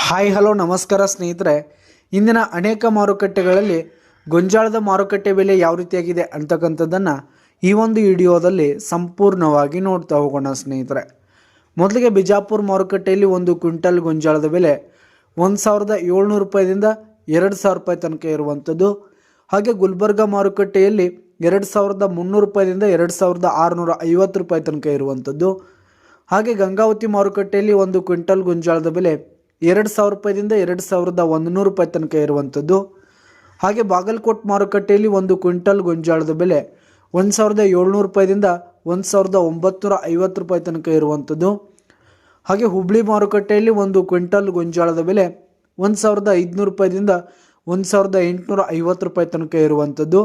Hi hello ನಮಸ್ಕಾರ ಸ್ನೇಹಿತರೆ. ಇಂದಿನ ಅನೇಕ ಮಾರುಕಟ್ಟೆಗಳಲ್ಲಿ ಗೊಂಜಾಳದ ಮಾರುಕಟ್ಟೆ ಬೆಲೆ ಯಾವ ರೀತಿಯಾಗಿದೆ ಅಂತಕ್ಕಂಥದ್ದನ್ನು ಈ ಒಂದು ವಿಡಿಯೋದಲ್ಲಿ ಸಂಪೂರ್ಣವಾಗಿ ನೋಡ್ತಾ ಹೋಗೋಣ ಸ್ನೇಹಿತರೆ. ಮೊದಲಿಗೆ ಬಿಜಾಪುರ ಮಾರುಕಟ್ಟೆಯಲ್ಲಿ ಒಂದು ಕ್ವಿಂಟಲ್ ಗೊಂಜಾಳದ ಬೆಲೆ 1700 ರೂಪಾಯಿದಿಂದ 2000 ರೂಪಾಯಿ ತನಕ ಇರುವಂಥದ್ದು. ಹಾಗೆ ಗುಲ್ಬರ್ಗ ಮಾರುಕಟ್ಟೆಯಲ್ಲಿ 2300 ರೂಪಾಯಿದಿಂದ 2650 ರೂಪಾಯಿ ತನಕ ಇರುವಂಥದ್ದು. ಹಾಗೆ ಗಂಗಾವತಿ ಮಾರುಕಟ್ಟೆಯಲ್ಲಿ ಒಂದು ಕ್ವಿಂಟಲ್ ಗೊಂಜಾಳದ ಬೆಲೆ 2000 ರೂಪಾಯಿದಿಂದ 2100 ರೂಪಾಯಿ ತನಕ ಇರುವಂಥದ್ದು. ಹಾಗೆ ಬಾಗಲಕೋಟ್ ಮಾರುಕಟ್ಟೆಯಲ್ಲಿ ಒಂದು ಕ್ವಿಂಟಲ್ ಗೊಂಜಾಳದ ಬೆಲೆ 1700 ರೂಪಾಯಿದಿಂದ 1950 ರೂಪಾಯಿ ತನಕ ಇರುವಂಥದ್ದು. ಹಾಗೆ ಹುಬ್ಳಿ ಮಾರುಕಟ್ಟೆಯಲ್ಲಿ ಒಂದು ಕ್ವಿಂಟಲ್ ಗೊಂಜಾಳದ ಬೆಲೆ 1500 ರೂಪಾಯಿದಿಂದ 1850 ರೂಪಾಯಿ ತನಕ ಇರುವಂಥದ್ದು.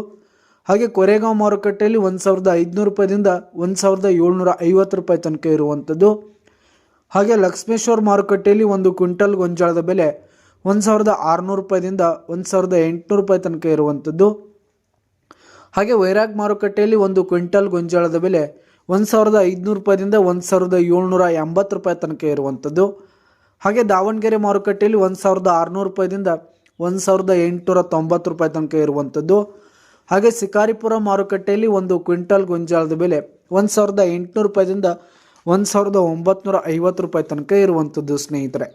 ಹಾಗೆ ಕೊರೆಗಾಂವ್ ಮಾರುಕಟ್ಟೆಯಲ್ಲಿ 1500 ರೂಪಾಯಿದಿಂದ 1750 ರೂಪಾಯಿ ತನಕ ಇರುವಂಥದ್ದು. ಹಾಗೆ ಲಕ್ಷ್ಮೇಶ್ವರ ಮಾರುಕಟ್ಟೆಯಲ್ಲಿ ಒಂದು ಕ್ವಿಂಟಲ್ ಗೊಂಜಾಳದ ಬೆಲೆ 1600 ರೂಪಾಯಿದಿಂದ 1800 ರೂಪಾಯಿ ತನಕ ಇರುವಂಥದ್ದು. ಹಾಗೆ ವೈರಾಗ್ ಮಾರುಕಟ್ಟೆಯಲ್ಲಿ ಒಂದು ಕ್ವಿಂಟಲ್ ಗೊಂಜಾಳದ ಬೆಲೆ 1500 ರೂಪಾಯಿದಿಂದ 1780 ರೂಪಾಯಿ ತನಕ ಇರುವಂಥದ್ದು. ಹಾಗೆ ದಾವಣಗೆರೆ ಮಾರುಕಟ್ಟೆಯಲ್ಲಿ 1600 ರೂಪಾಯಿದಿಂದ 1890 ರೂಪಾಯಿ ತನಕ ಇರುವಂಥದ್ದು. ಹಾಗೆ ಶಿಕಾರಿಪುರ ಮಾರುಕಟ್ಟೆಯಲ್ಲಿ ಒಂದು ಕ್ವಿಂಟಲ್ ಗೊಂಜಾಳದ ಬೆಲೆ 1800 ರೂಪಾಯಿದಿಂದ 1950 ರೂಪಾಯಿ ತನಕ ಇರುವಂಥದ್ದು ಸ್ನೇಹಿತರೆ.